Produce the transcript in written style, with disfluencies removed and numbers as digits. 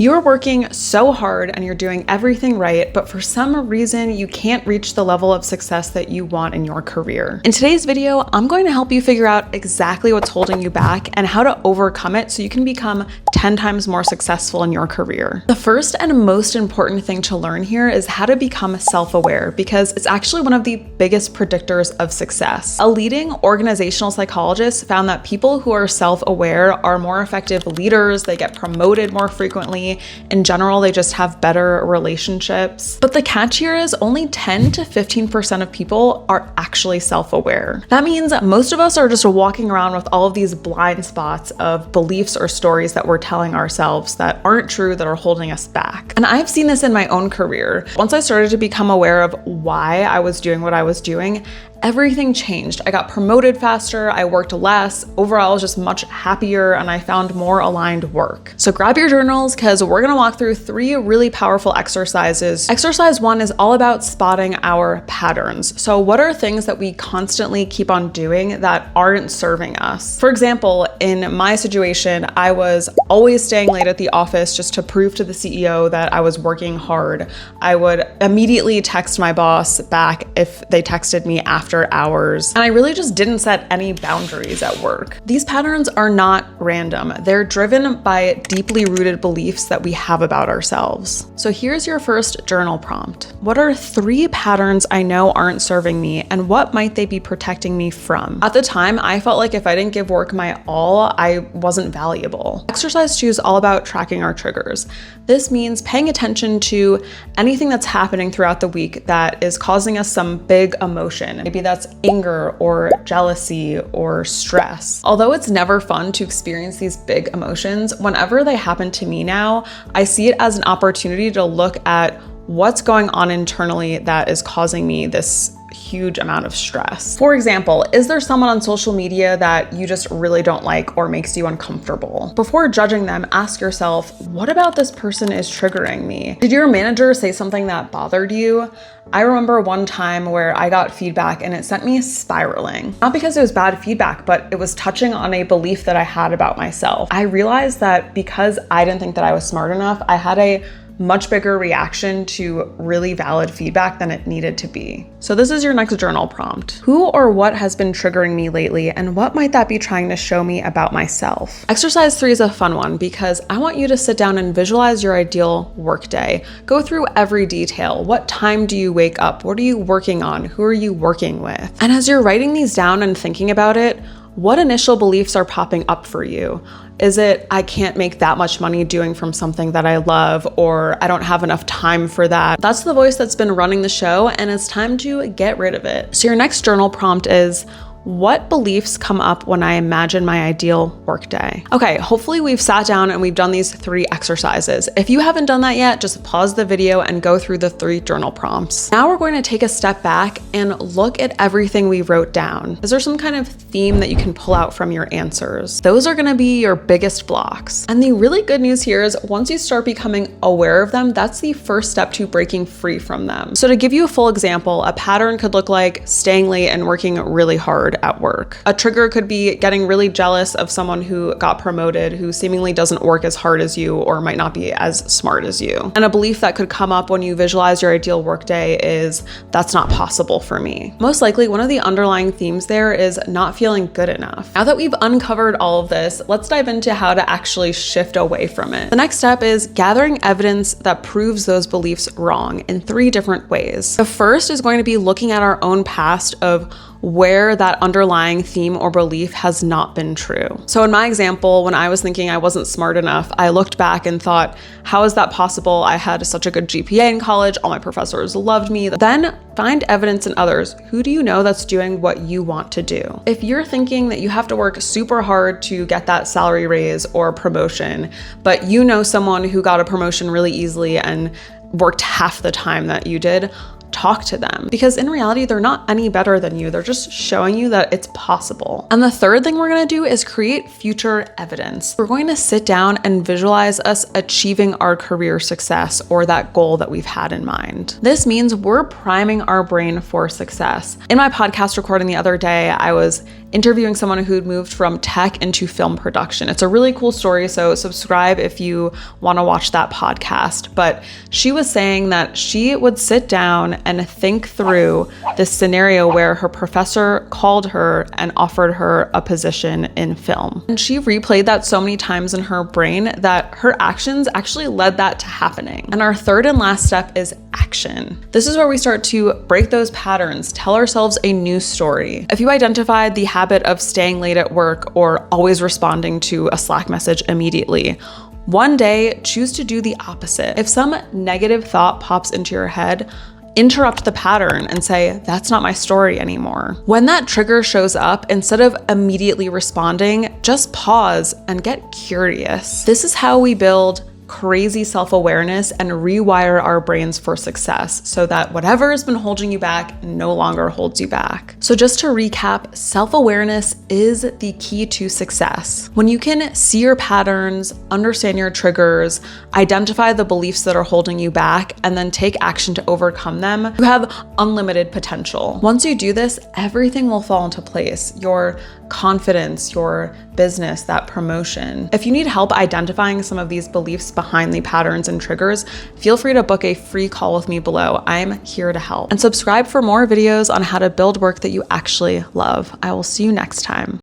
You're working so hard and you're doing everything right, but for some reason you can't reach the level of success that you want in your career. In today's video, I'm going to help you figure out exactly what's holding you back and how to overcome it so you can become 10 times more successful in your career. The first and most important thing to learn here is how to become self-aware, because it's actually one of the biggest predictors of success. A leading organizational psychologist found that people who are self-aware are more effective leaders, they get promoted more frequently. In general, they just have better relationships. But the catch here is only 10 to 15% of people are actually self-aware. That means most of us are just walking around with all of these blind spots of beliefs or stories that we're telling ourselves that aren't true, that are holding us back. And I've seen this in my own career. Once I started to become aware of why I was doing what I was doing, everything changed. I got promoted faster, I worked less, overall I was just much happier, and I found more aligned work. So grab your journals, because we're gonna walk through 3 really powerful exercises. Exercise 1 is all about spotting our patterns. So what are things that we constantly keep on doing that aren't serving us? For example, in my situation, I was always staying late at the office just to prove to the CEO that I was working hard. I would immediately text my boss back if they texted me after hours, and I really just didn't set any boundaries at work. These patterns are not random. They're driven by deeply rooted beliefs that we have about ourselves. So here's your first journal prompt. What are 3 patterns I know aren't serving me, and what might they be protecting me from? At the time, I felt like if I didn't give work my all, I wasn't valuable. Exercise 2 is all about tracking our triggers. This means paying attention to anything that's happening throughout the week that is causing us some big emotion. Maybe that's anger or jealousy or stress. Although it's never fun to experience these big emotions, whenever they happen to me now, I see it as an opportunity to look at what's going on internally that is causing me this huge amount of stress. For example, is there someone on social media that you just really don't like or makes you uncomfortable? Before judging them, ask yourself, what about this person is triggering me? Did your manager say something that bothered you? I remember one time where I got feedback and it sent me spiraling. Not because it was bad feedback, but it was touching on a belief that I had about myself. I realized that because I didn't think that I was smart enough, I had a much bigger reaction to really valid feedback than it needed to be. So this is your next journal prompt. Who or what has been triggering me lately, and what might that be trying to show me about myself? Exercise 3 is a fun one because I want you to sit down and visualize your ideal workday. Go through every detail. What time do you wake up? What are you working on? Who are you working with? And as you're writing these down and thinking about it, what initial beliefs are popping up for you? Is it, I can't make that much money doing from something that I love, or I don't have enough time for that? That's the voice that's been running the show, and it's time to get rid of it. So your next journal prompt is, what beliefs come up when I imagine my ideal workday? Okay, hopefully we've sat down and we've done these 3 exercises. If you haven't done that yet, just pause the video and go through the 3 journal prompts. Now we're going to take a step back and look at everything we wrote down. Is there some kind of theme that you can pull out from your answers? Those are gonna be your biggest blocks. And the really good news here is once you start becoming aware of them, that's the first step to breaking free from them. So to give you a full example, a pattern could look like staying late and working really hard at work. A trigger could be getting really jealous of someone who got promoted, who seemingly doesn't work as hard as you or might not be as smart as you. And a belief that could come up when you visualize your ideal workday is, that's not possible for me. Most likely, one of the underlying themes there is not feeling good enough. Now that we've uncovered all of this, let's dive into how to actually shift away from it. The next step is gathering evidence that proves those beliefs wrong in 3 different ways. The first is going to be looking at our own past of where that underlying theme or belief has not been true. So in my example, when I was thinking I wasn't smart enough, I looked back and thought, how is that possible? I had such a good GPA in college, all my professors loved me. Then find evidence in others. Who do you know that's doing what you want to do? If you're thinking that you have to work super hard to get that salary raise or promotion, but you know someone who got a promotion really easily and worked half the time that you did, talk to them, because in reality, they're not any better than you. They're just showing you that it's possible. And the third thing we're going to do is create future evidence. We're going to sit down and visualize us achieving our career success or that goal that we've had in mind. This means we're priming our brain for success. In my podcast recording the other day, I was interviewing someone who'd moved from tech into film production. It's a really cool story, so subscribe if you want to watch that podcast. But she was saying that she would sit down and think through this scenario where her professor called her and offered her a position in film. And she replayed that so many times in her brain that her actions actually led that to happening. And our third and last step is action. This is where we start to break those patterns, tell ourselves a new story. If you identified the habit of staying late at work or always responding to a Slack message immediately, one day choose to do the opposite. If some negative thought pops into your head, interrupt the pattern and say, that's not my story anymore. When that trigger shows up, instead of immediately responding, just pause and get curious. This is how we build crazy self-awareness and rewire our brains for success so that whatever has been holding you back no longer holds you back. So just to recap, self-awareness is the key to success. When you can see your patterns, understand your triggers, identify the beliefs that are holding you back, and then take action to overcome them, you have unlimited potential. Once you do this, everything will fall into place. Your confidence, your business, that promotion. If you need help identifying some of these beliefs behind the patterns and triggers, feel free to book a free call with me below. I'm here to help. And subscribe for more videos on how to build work that you actually love. I will see you next time.